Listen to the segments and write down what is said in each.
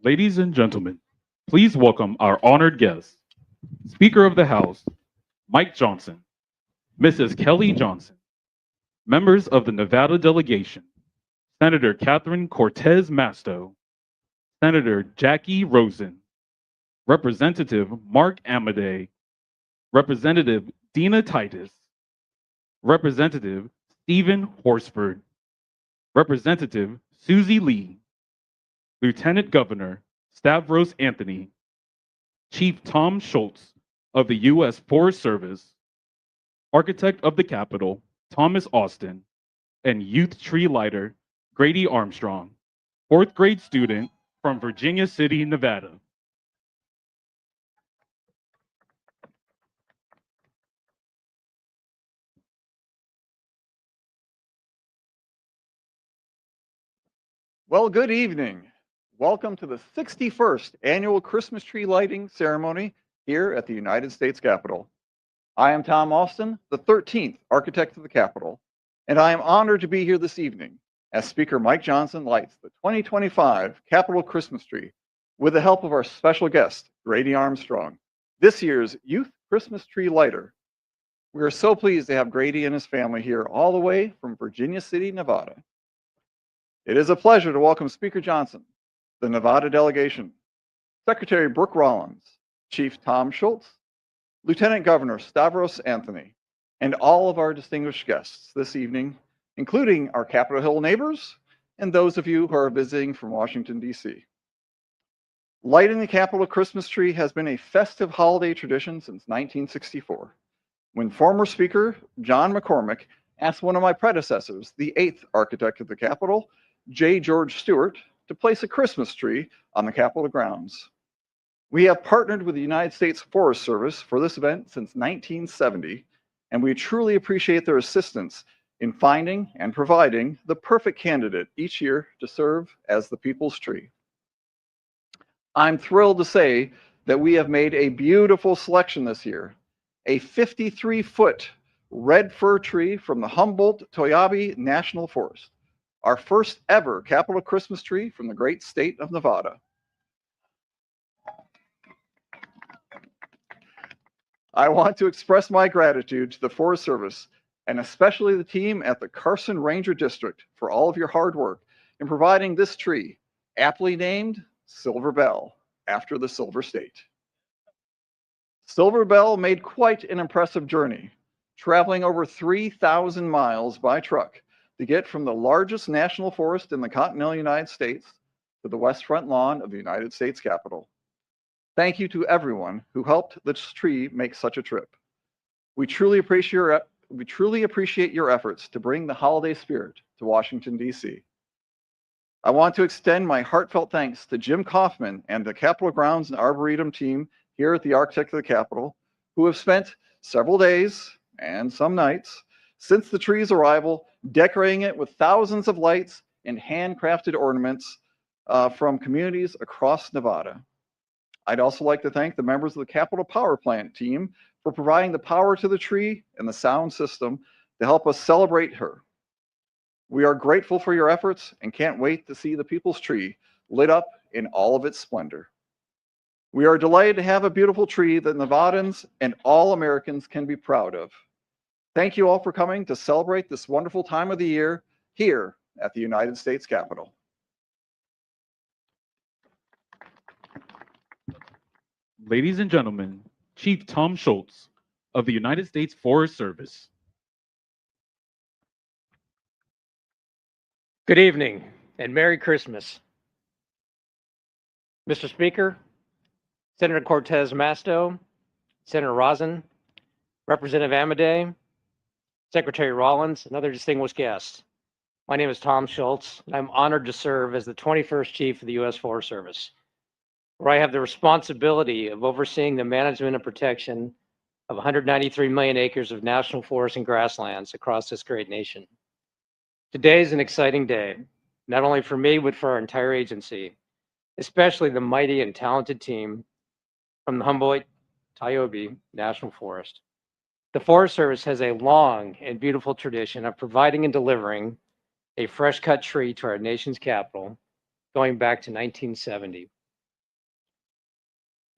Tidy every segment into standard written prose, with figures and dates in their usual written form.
Ladies and gentlemen, please welcome our honored guest, Speaker of the House, Mike Johnson, Mrs. Kelly Johnson, members of the Nevada delegation, Senator Catherine Cortez Masto, Senator Jackie Rosen, Representative Mark Amadei, Representative Dina Titus, Representative Stephen Horsford, Representative Susie Lee, Lieutenant Governor Stavros Anthony, Chief Tom Schultz of the U.S. Forest Service, Architect of the Capitol Thomas Austin, and Youth Tree Lighter Grady Armstrong, fourth grade student from Virginia City, Nevada. Well, good evening. Welcome to the 61st Annual Christmas Tree Lighting Ceremony here at the United States Capitol. I am Tom Alston, the 13th Architect of the Capitol, and I am honored to be here this evening as Speaker Mike Johnson lights the 2025 Capitol Christmas tree with the help of our special guest, Grady Armstrong, this year's Youth Christmas Tree Lighter. We are so pleased to have Grady and his family here all the way from Virginia City, Nevada. It is a pleasure to welcome Speaker Johnson, the Nevada delegation, Secretary Brooke Rollins, Chief Tom Schultz, Lieutenant Governor Stavros Anthony, and all of our distinguished guests this evening, including our Capitol Hill neighbors and those of you who are visiting from Washington, D.C. Lighting the Capitol Christmas tree has been a festive holiday tradition since 1964, when former Speaker John McCormick asked one of my predecessors, the 8th Architect of the Capitol, J. George Stewart, to place a Christmas tree on the Capitol grounds. We have partnered with the United States Forest Service for this event since 1970, and we truly appreciate their assistance in finding and providing the perfect candidate each year to serve as the people's tree. I'm thrilled to say that we have made a beautiful selection this year, a 53-foot red fir tree from the Humboldt-Toyabe National Forest, our first ever Capitol Christmas tree from the great state of Nevada. I want to express my gratitude to the Forest Service and especially the team at the Carson Ranger District for all of your hard work in providing this tree, aptly named Silver Bell, after the Silver State. Silver Bell made quite an impressive journey, traveling over 3,000 miles by truck to get from the largest national forest in the continental United States to the west front lawn of the United States Capitol. Thank you to everyone who helped this tree make such a trip. We truly appreciate your efforts to bring the holiday spirit to Washington, D.C. I want to extend my heartfelt thanks to Jim Kaufman and the Capitol Grounds and Arboretum team here at the Architect of the Capitol, who have spent several days and some nights since the tree's arrival decorating it with thousands of lights and handcrafted ornaments from communities across Nevada. I'd also like to thank the members of the Capitol Power Plant team for providing the power to the tree and the sound system to help us celebrate her. We are grateful for your efforts and can't wait to see the People's Tree lit up in all of its splendor. We are delighted to have a beautiful tree that Nevadans and all Americans can be proud of. Thank you all for coming to celebrate this wonderful time of the year here at the United States Capitol. Ladies and gentlemen, Chief Tom Schultz of the United States Forest Service. Good evening and Merry Christmas. Mr. Speaker, Senator Cortez Masto, Senator Rosen, Representative Amadei, Secretary Rollins, and other distinguished guests. My name is Tom Schultz, and I'm honored to serve as the 21st Chief of the U.S. Forest Service, where I have the responsibility of overseeing the management and protection of 193 million acres of national forests and grasslands across this great nation. Today is an exciting day, not only for me, but for our entire agency, especially the mighty and talented team from the Humboldt-Toyabe National Forest. The Forest Service has a long and beautiful tradition of providing and delivering a fresh-cut tree to our nation's capital going back to 1970.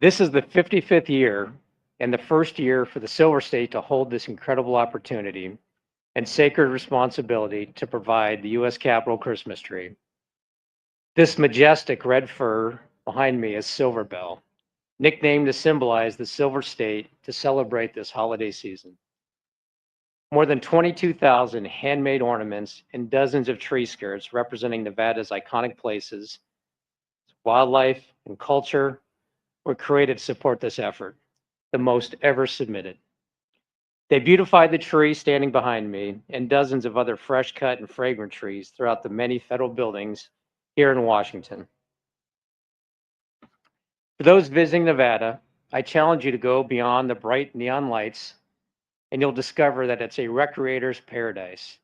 This is the 55th year and the first year for the Silver State to hold this incredible opportunity and sacred responsibility to provide the U.S. Capitol Christmas tree. This majestic red fir behind me is Silver Bell, nicknamed to symbolize the Silver State to celebrate this holiday season. More than 22,000 handmade ornaments and dozens of tree skirts representing Nevada's iconic places, wildlife, and culture were created to support this effort, the most ever submitted. They beautified the tree standing behind me and dozens of other fresh cut and fragrant trees throughout the many federal buildings here in Washington. For those visiting Nevada, I challenge you to go beyond the bright neon lights and you'll discover that it's a recreator's paradise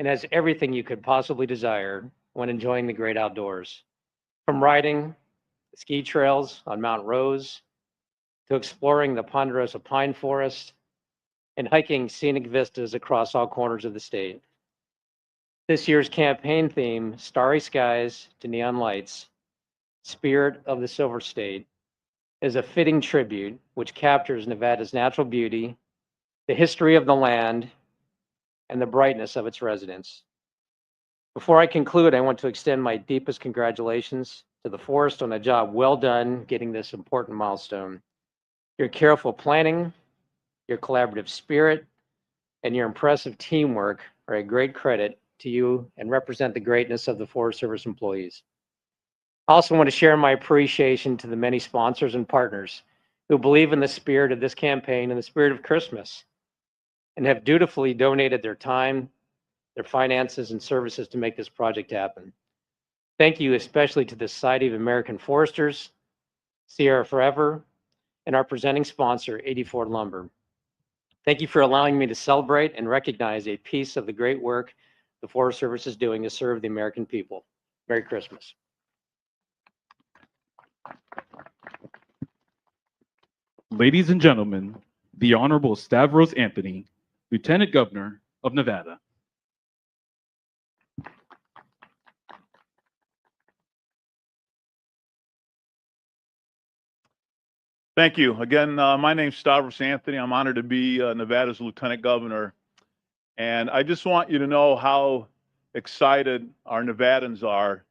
and has everything you could possibly desire when enjoying the great outdoors. From riding ski trails on Mount Rose to exploring the ponderosa pine forest and hiking scenic vistas across all corners of the state. This year's campaign theme, Starry Skies to Neon Lights, Spirit of the Silver State, is a fitting tribute which captures Nevada's natural beauty, the history of the land, and the brightness of its residents. Before I conclude, I want to extend my deepest congratulations to the Forest on a job well done getting this important milestone. Your careful planning, your collaborative spirit, and your impressive teamwork are a great credit to you and represent the greatness of the Forest Service employees. I also want to share my appreciation to the many sponsors and partners who believe in the spirit of this campaign and the spirit of Christmas and have dutifully donated their time, their finances, and services to make this project happen. Thank you especially to the Society of American Foresters, Sierra Forever, and our presenting sponsor, 84 Lumber. Thank you for allowing me to celebrate and recognize a piece of the great work the Forest Service is doing to serve the American people. Merry Christmas. Ladies and gentlemen, the Honorable Stavros Anthony, Lieutenant Governor of Nevada. Thank you. Again, my name's Stavros Anthony. I'm honored to be Nevada's Lieutenant Governor. And I just want you to know how excited our Nevadans are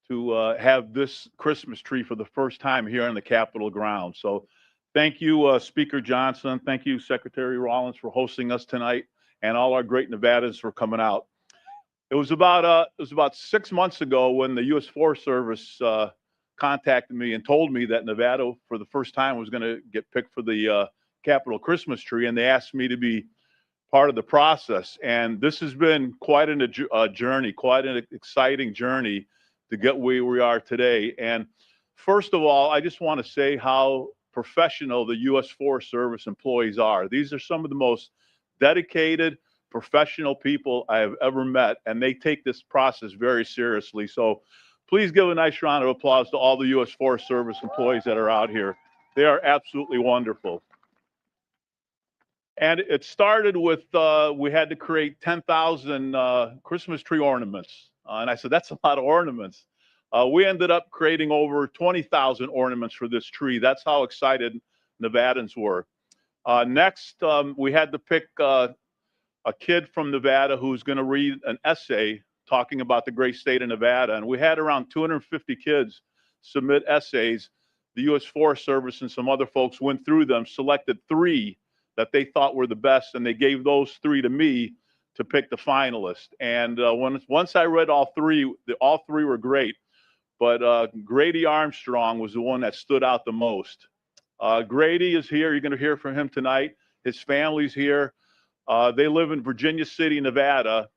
to have this Christmas tree for the first time here on the Capitol grounds. So thank you, Speaker Johnson. Thank you, Secretary Rollins, for hosting us tonight, and all our great Nevadans for coming out. It was about 6 months ago when the U.S. Forest Service contacted me and told me that Nevada, for the first time, was going to get picked for the Capitol Christmas tree, and they asked me to be part of the process. And this has been quite a journey, quite an exciting journey to get where we are today. And first of all, I just want to say how professional the U.S. Forest Service employees are. These are some of the most dedicated, professional people I have ever met, and they take this process very seriously. So please give a nice round of applause to all the U.S. Forest Service employees that are out here. They are absolutely wonderful. And it started with, we had to create 10,000 Christmas tree ornaments. And I said, that's a lot of ornaments. We ended up creating over 20,000 ornaments for this tree. That's how excited Nevadans were. Next, we had to pick a kid from Nevada who's going to read an essay talking about the great state of Nevada. And we had around 250 kids submit essays. The U.S. Forest Service and some other folks went through them, selected 3 that they thought were the best, and they gave those 3 to me to pick the finalists. And once I read all 3 were great, but Grady Armstrong was the one that stood out the most. Grady is here. You're going to hear from him tonight. His family's here. They live in Virginia City, Nevada.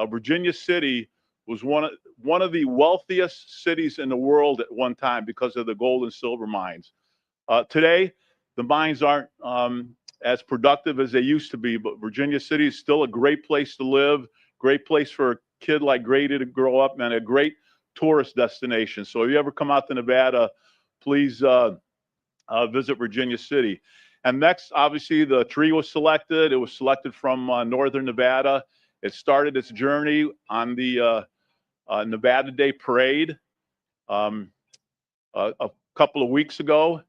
Virginia City was one of the wealthiest cities in the world at one time because of the gold and silver mines. Today, the mines aren't as productive as they used to be, but Virginia City is still a great place to live, great place for a kid like Grady to grow up, and a great tourist destination. So if you ever come out to Nevada, please visit Virginia City. And next, obviously, the tree was selected. It was selected from northern Nevada. It started its journey on the Nevada Day Parade a couple of weeks ago.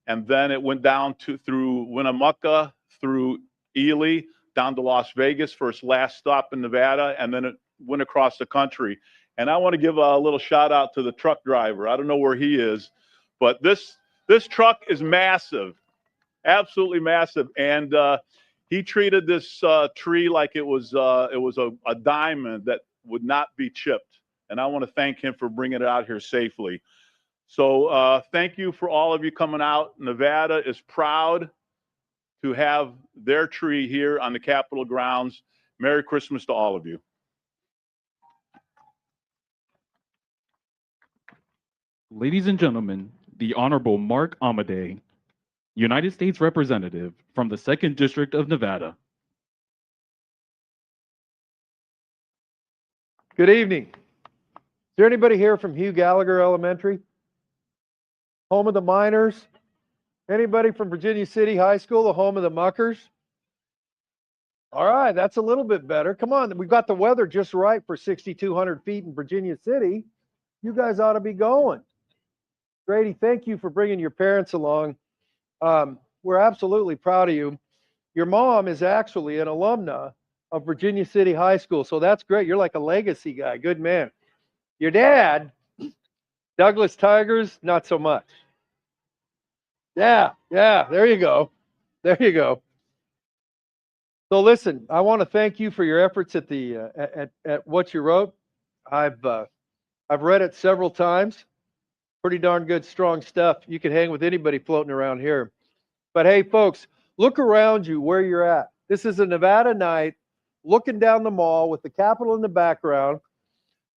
And then it went down through Winnemucca, through Ely, down to Las Vegas for its last stop in Nevada, and then it went across the country. And I want to give a little shout out to the truck driver. I don't know where he is, but this truck is massive, absolutely massive. And he treated this tree like it was a diamond that would not be chipped. And I want to thank him for bringing it out here safely. So thank you for all of you coming out. Nevada is proud to have their tree here on the Capitol grounds. Merry Christmas to all of you. Ladies and gentlemen, the Honorable Mark Amadei, United States Representative from the 2nd District of Nevada. Good evening. Is there anybody here from Hugh Gallagher Elementary? Home of the Miners? Anybody from Virginia City High School, the home of the Muckers? All right, that's a little bit better. Come on, we've got the weather just right for 6,200 feet in Virginia City. You guys ought to be going. Grady, thank you for bringing your parents along. We're absolutely proud of you. Your mom is actually an alumna of Virginia City High School, so that's great. You're like a legacy guy. Good man. Your dad, Douglas Tigers, not so much. Yeah, there you go. There you go. So listen, I want to thank you for your efforts at the at what you wrote. I've read it several times. Pretty darn good, strong stuff. You can hang with anybody floating around here. But hey, folks, look around you where you're at. This is a Nevada night, looking down the mall with the Capitol in the background.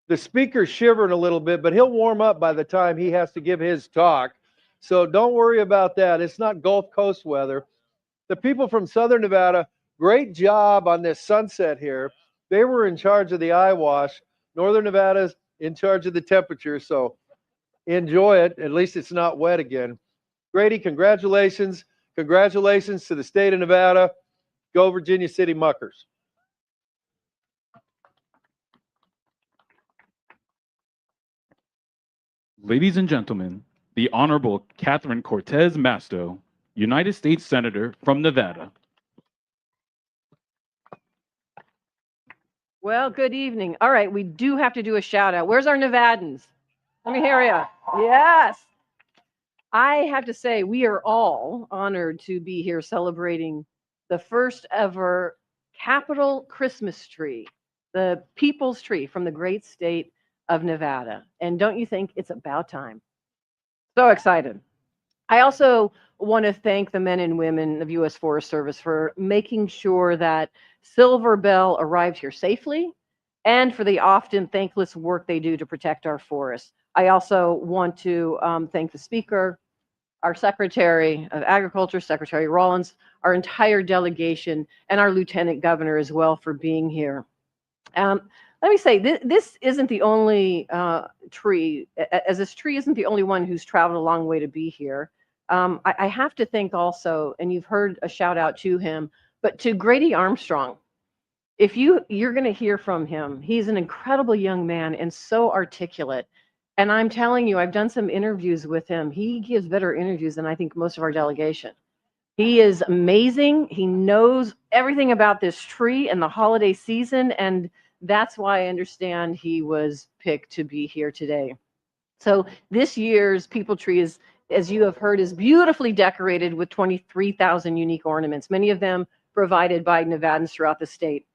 The speaker's shivering a little bit, but he'll warm up by the time he has to give his talk. So don't worry about that. It's not Gulf Coast weather. The people from Southern Nevada, great job on this sunset here. They were in charge of the eye wash. Northern Nevada's in charge of the temperature, so enjoy it. At least it's not wet again. Grady, congratulations. Congratulations to the state of Nevada. Go Virginia City Muckers. Ladies and gentlemen, the Honorable Catherine Cortez Masto, United States Senator from Nevada. Well, good evening. All right, we do have to do a shout out. Where's our Nevadans? Let me hear you. Yes. I have to say, we are all honored to be here celebrating the first ever Capitol Christmas tree, the people's tree from the great state of Nevada. And don't you think it's about time? So excited. I also want to thank the men and women of U.S. Forest Service for making sure that Silver Bell arrived here safely and for the often thankless work they do to protect our forests. I also want to thank the Speaker, our Secretary of Agriculture, Secretary Rollins, our entire delegation, and our Lieutenant Governor as well for being here. Let me say, this isn't the only tree, as this tree isn't the only one who's traveled a long way to be here. I have to thank also, and you've heard a shout out to him, but to Grady Armstrong. If you're going to hear from him, he's an incredible young man and so articulate. And I'm telling you, I've done some interviews with him. He gives better interviews than I think most of our delegation. He is amazing. He knows everything about this tree and the holiday season, and that's why I understand he was picked to be here today. So this year's People Tree is, as you have heard, is beautifully decorated with 23,000 unique ornaments, many of them provided by Nevadans throughout the state.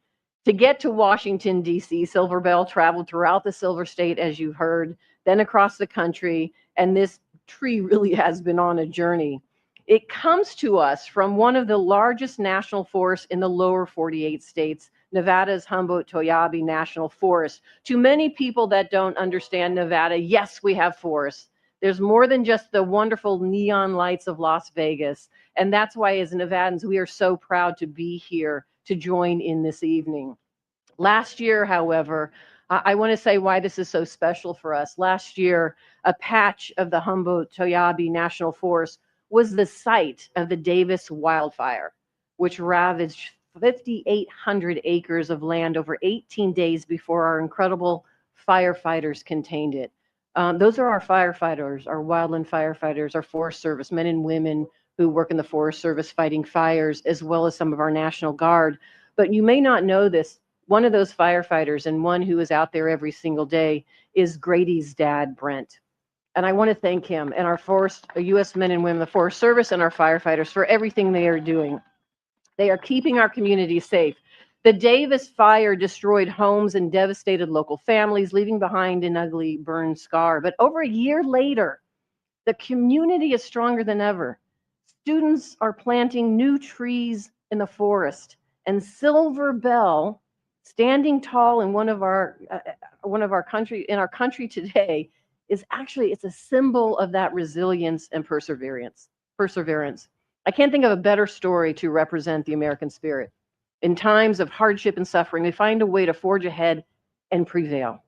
To get to Washington, D.C., Silver Bell traveled throughout the Silver State, as you heard, then across the country, and this tree really has been on a journey. It comes to us from one of the largest national forests in the lower 48 states, Nevada's Humboldt-Toyabe National Forest. To many people that don't understand Nevada, yes, we have forests. There's more than just the wonderful neon lights of Las Vegas. And that's why, as Nevadans, we are so proud to be here to join in this evening. Last year, however, I want to say why this is so special for us. Last year, a patch of the Humboldt-Toyabe National Forest was the site of the Davis wildfire, which ravaged 5,800 acres of land over 18 days before our incredible firefighters contained it. Those are our firefighters, our wildland firefighters, our Forest Service, men and women who work in the Forest Service fighting fires, as well as some of our National Guard. But you may not know this. One of those firefighters, and one who is out there every single day, is Grady's dad, Brent. And I want to thank him and our U.S. men and women, the Forest Service, and our firefighters for everything they are doing. They are keeping our communities safe. The Davis fire destroyed homes and devastated local families, leaving behind an ugly burn scar. But over a year later, the community is stronger than ever. Students are planting new trees in the forest, and Silver Bell, standing tall in one of our country today, is actually, it's a symbol of that resilience and perseverance. I can't think of a better story to represent the American spirit. In times of hardship and suffering, we find a way to forge ahead and prevail.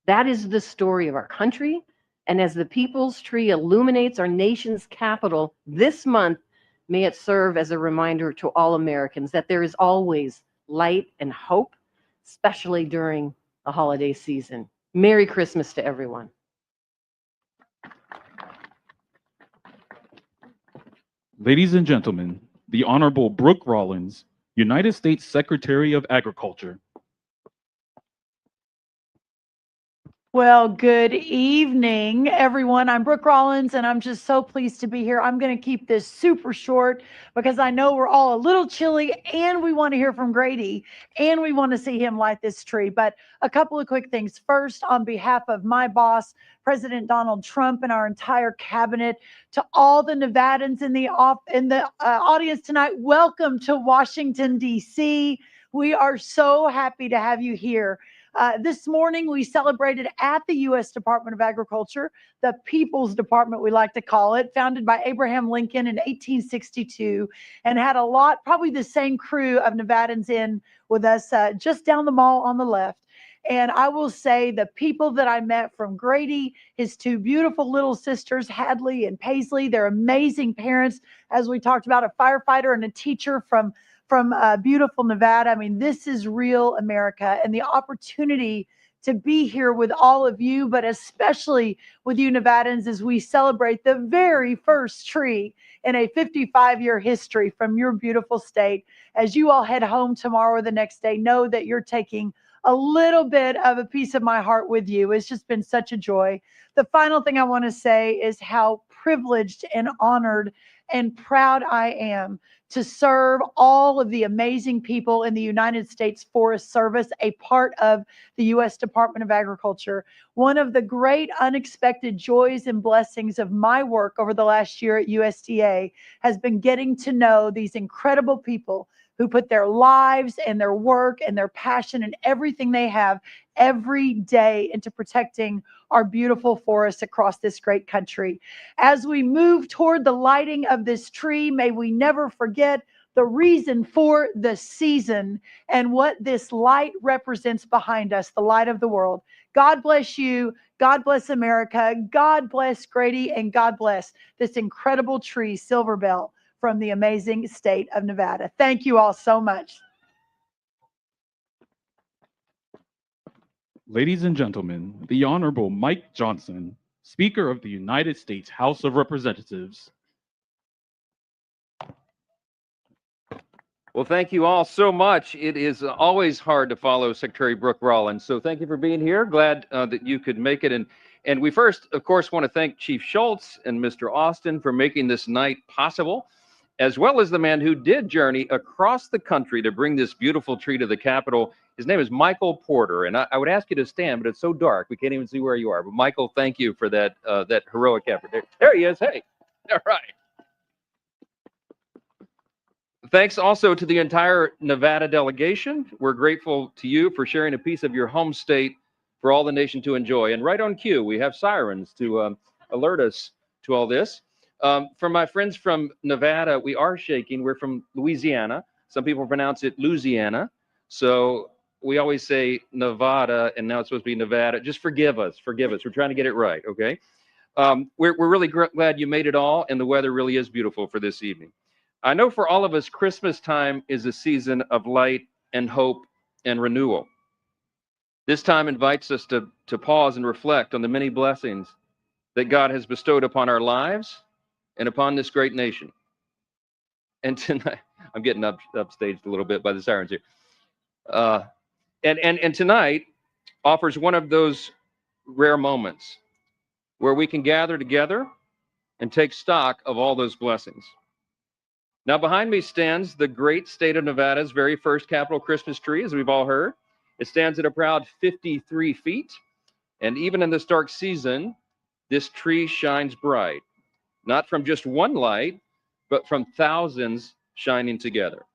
That is the story of our country. And as the People's Tree illuminates our nation's capital this month, may it serve as a reminder to all Americans that there is always light, and hope, especially during the holiday season. Merry Christmas to everyone. Ladies and gentlemen, the Honorable Brooke Rollins, United States Secretary of Agriculture. Well, good evening, everyone. I'm Brooke Rollins, and I'm just so pleased to be here. I'm going to keep this super short because I know we're all a little chilly, and we want to hear from Grady, and we want to see him light this tree. But a couple of quick things. First, on behalf of my boss, President Donald Trump, and our entire cabinet, to all the Nevadans in the audience tonight, welcome to Washington, D.C. We are so happy to have you here. This morning, we celebrated at the U.S. Department of Agriculture, the People's Department, we like to call it, founded by Abraham Lincoln in 1862, and had a lot, probably the same crew of Nevadans in with us just down the mall on the left. And I will say the people that I met, from Grady, his two beautiful little sisters, Hadley and Paisley, they're amazing parents, as we talked about, a firefighter and a teacher from beautiful Nevada. I mean, this is real America, and the opportunity to be here with all of you, but especially with you Nevadans, as we celebrate the very first tree in a 55-year history from your beautiful state. As you all head home tomorrow or the next day, know that you're taking a little bit of a piece of my heart with you. It's just been such a joy. The final thing I want to say is how privileged and honored and proud I am to serve all of the amazing people in the United States Forest Service, a part of the U.S. Department of Agriculture. One of the great unexpected joys and blessings of my work over the last year at USDA has been getting to know these incredible people who put their lives and their work and their passion and everything they have every day into protecting our beautiful forests across this great country. As we move toward the lighting of this tree, may we never forget the reason for the season and what this light represents behind us, the light of the world. God bless you. God bless America. God bless Grady, and God bless this incredible tree, Silver Bell, from the amazing state of Nevada. Thank you all so much. Ladies and gentlemen, the Honorable Mike Johnson, Speaker of the United States House of Representatives. Well, thank you all so much. It is always hard to follow Secretary Brooke Rollins. So thank you for being here. Glad that you could make it. And we first, of course, want to thank Chief Schultz and Mr. Austin for making this night possible, as well as the man who did journey across the country to bring this beautiful tree to the Capitol. His name is Michael Porter. And I would ask you to stand, but it's so dark, we can't even see where you are. But Michael, thank you for that, that heroic effort. There he is. Hey, all right. Thanks also to the entire Nevada delegation. We're grateful to you for sharing a piece of your home state for all the nation to enjoy. And right on cue, we have sirens to alert us to all this. For my friends from Nevada, we are shaking. We're from Louisiana. Some people pronounce it Louisiana. So we always say Nevada, and now it's supposed to be Nevada. Just forgive us. Forgive us. We're trying to get it right, okay? We're really glad you made it all, and the weather really is beautiful for this evening. I know for all of us, Christmas time is a season of light and hope and renewal. This time invites us to pause and reflect on the many blessings that God has bestowed upon our lives and upon this great nation. And tonight, I'm getting upstaged a little bit by the sirens here. And tonight offers one of those rare moments where we can gather together and take stock of all those blessings. Now, behind me stands the great state of Nevada's very first Capitol Christmas tree, as we've all heard. It stands at a proud 53 feet. And even in this dark season, this tree shines bright, not from just one light, but from thousands shining together.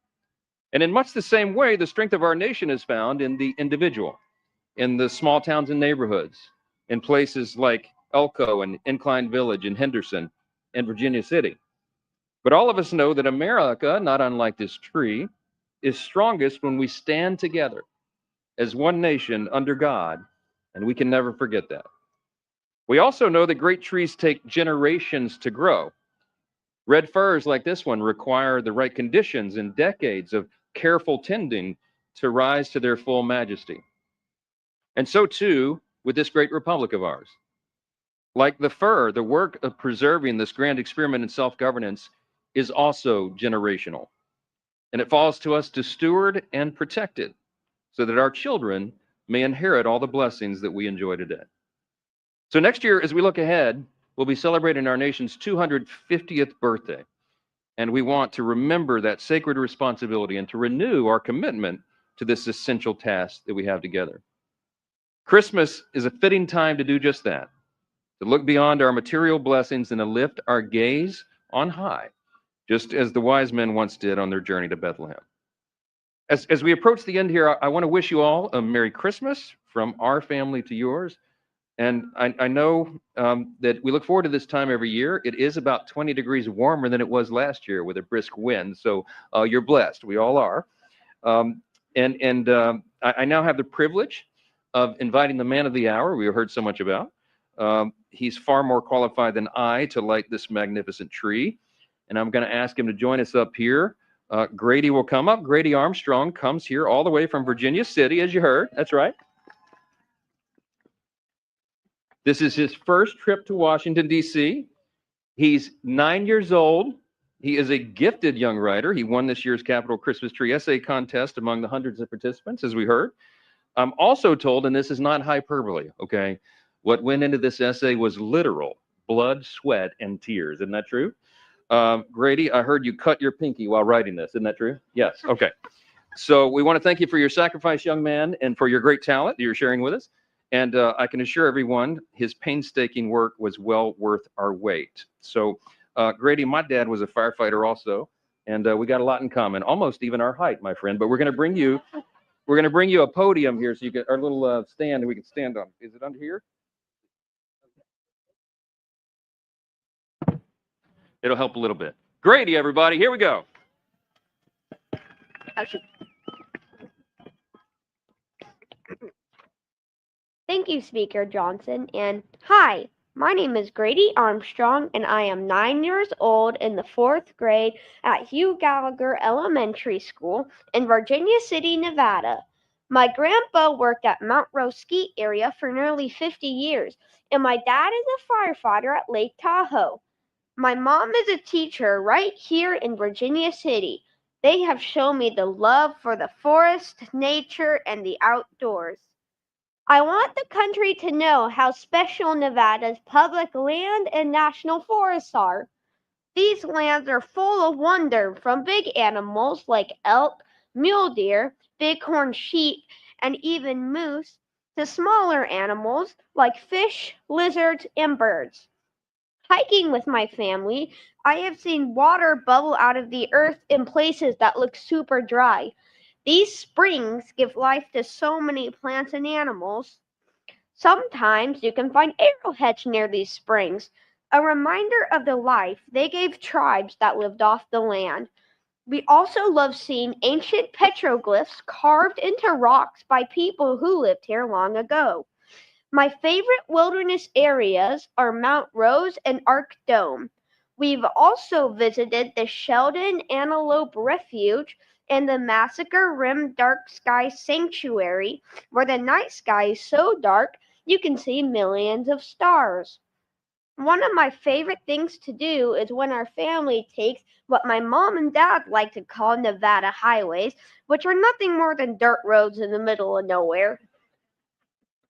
And in much the same way, the strength of our nation is found in the individual, in the small towns and neighborhoods, in places like Elko and Incline Village and Henderson and Virginia City. But all of us know that America, not unlike this tree, is strongest when we stand together as one nation under God, and we can never forget that. We also know that great trees take generations to grow. Red firs like this one require the right conditions and decades of careful tending to rise to their full majesty. And so too with this great republic of ours. Like the fur, the work of preserving this grand experiment in self-governance is also generational. And it falls to us to steward and protect it so that our children may inherit all the blessings that we enjoy today. So next year, as we look ahead, we'll be celebrating our nation's 250th birthday. And we want to remember that sacred responsibility and to renew our commitment to this essential task that we have together. Christmas is a fitting time to do just that, to look beyond our material blessings and to lift our gaze on high, just as the wise men once did on their journey to Bethlehem. As we approach the end here, I want to wish you all a Merry Christmas from our family to yours. And I know that we look forward to this time every year. It is about 20 degrees warmer than it was last year with a brisk wind. So you're blessed. We all are. I now have the privilege of inviting the man of the hour we heard so much about. He's far more qualified than I to light this magnificent tree. And I'm going to ask him to join us up here. Grady will come up. Grady Armstrong comes here all the way from Virginia City, as you heard. That's right. This is his first trip to Washington, D.C. He's 9 years old. He is a gifted young writer. He won this year's Capitol Christmas Tree Essay Contest among the hundreds of participants, as we heard. I'm also told, and this is not hyperbole, okay, what went into this essay was literal blood, sweat, and tears. Isn't that true? Grady, I heard you cut your pinky while writing this. Isn't that true? Yes. Okay. So we want to thank you for your sacrifice, young man, and for your great talent that you're sharing with us. And I can assure everyone his painstaking work was well worth our wait. So Grady, my dad was a firefighter also, and we got a lot in common, almost even our height, my friend. But we're going to bring you a podium here so you can, our little stand we can stand on. Is it under here? It'll help a little bit. Grady, everybody, here we go. Thank you, Speaker Johnson, and hi, my name is Grady Armstrong, and I am 9 years old in the 4th grade at Hugh Gallagher Elementary School in Virginia City, Nevada. My grandpa worked at Mount Rose Ski Area for nearly 50 years, and my dad is a firefighter at Lake Tahoe. My mom is a teacher right here in Virginia City. They have shown me the love for the forest, nature, and the outdoors. I want the country to know how special Nevada's public land and national forests are. These lands are full of wonder, from big animals like elk, mule deer, bighorn sheep, and even moose, to smaller animals like fish, lizards, and birds. Hiking with my family, I have seen water bubble out of the earth in places that look super dry. These springs give life to so many plants and animals. Sometimes you can find arrowheads near these springs, a reminder of the life they gave tribes that lived off the land. We also love seeing ancient petroglyphs carved into rocks by people who lived here long ago. My favorite wilderness areas are Mount Rose and Arc Dome. We've also visited the Sheldon Antelope Refuge and the Massacre Rim Dark Sky Sanctuary, where the night sky is so dark you can see millions of stars. One of my favorite things to do is when our family takes what my mom and dad like to call Nevada highways, which are nothing more than dirt roads in the middle of nowhere.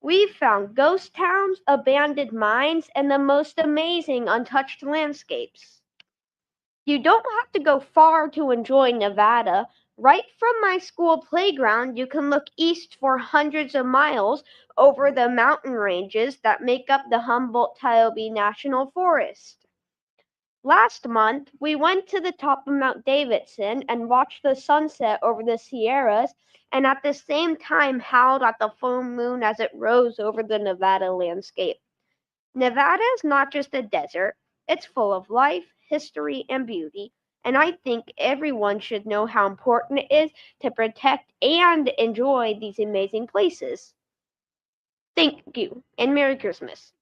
We've found ghost towns, abandoned mines, and the most amazing untouched landscapes. You don't have to go far to enjoy Nevada. Right from my school playground, you can look east for hundreds of miles over the mountain ranges that make up the Humboldt-Tiobe National Forest. Last month, we went to the top of Mount Davidson and watched the sunset over the Sierras, and at the same time howled at the full moon as it rose over the Nevada landscape. Nevada is not just a desert, it's full of life, history, and beauty, and I think everyone should know how important it is to protect and enjoy these amazing places. Thank you, and Merry Christmas.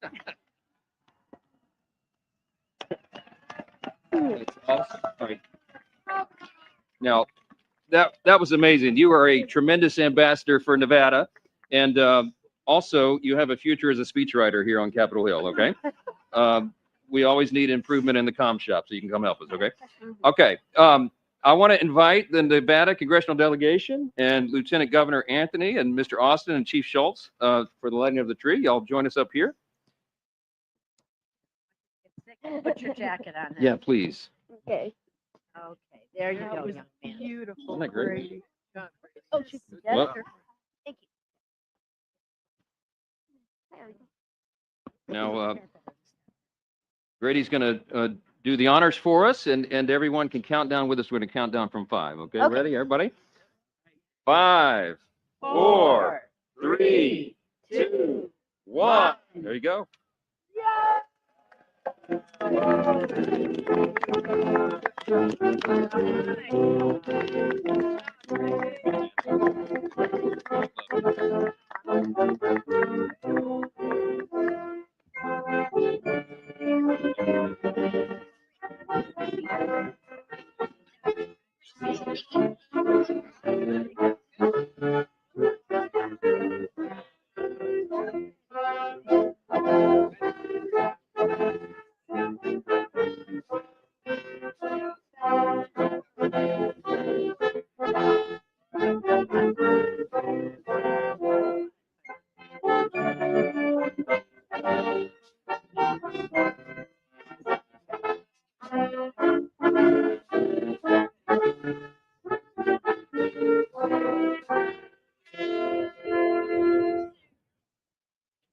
That's awesome. All right. Now, that was amazing. You are a tremendous ambassador for Nevada, and also you have a future as a speechwriter here on Capitol Hill. Okay, we always need improvement in the comm shop, so you can come help us. Okay, okay. I want to invite the Nevada Congressional Delegation and Lieutenant Governor Anthony and Mr. Austin and Chief Schultz for the lighting of the tree. Y'all join us up here. Put your jacket on. Yeah, please. Okay. Okay, there you go, young man. Beautiful. Isn't that great? Oh, she's Well- Thank you. There we go. Now, Grady's going to do the honors for us, and everyone can count down with us. We're going to count down from 5. Okay, Okay. ready, everybody? 5, 4, 3, 2, 1. There you go.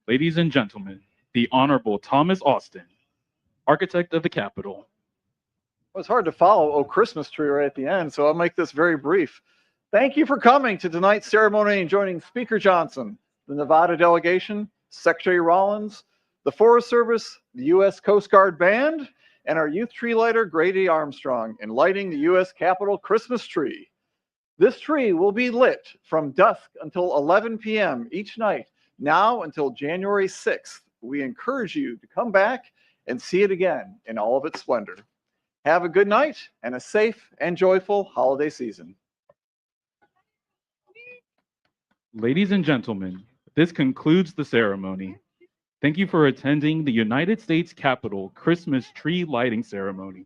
Ladies and gentlemen, the Honorable Thomas Austin, Architect of the Capitol. Well, it's hard to follow "Oh Christmas Tree" right at the end, so I'll make this very brief. Thank you for coming to tonight's ceremony and joining Speaker Johnson, the Nevada delegation, Secretary Rollins, the Forest Service, the U.S. Coast Guard Band, and our youth tree lighter, Grady Armstrong, in lighting the U.S. Capitol Christmas tree. This tree will be lit from dusk until 11 p.m. each night, now until January 6th. We encourage you to come back and see it again in all of its splendor. Have a good night and a safe and joyful holiday season. Ladies and gentlemen, this concludes the ceremony. Thank you for attending the United States Capitol Christmas tree lighting ceremony.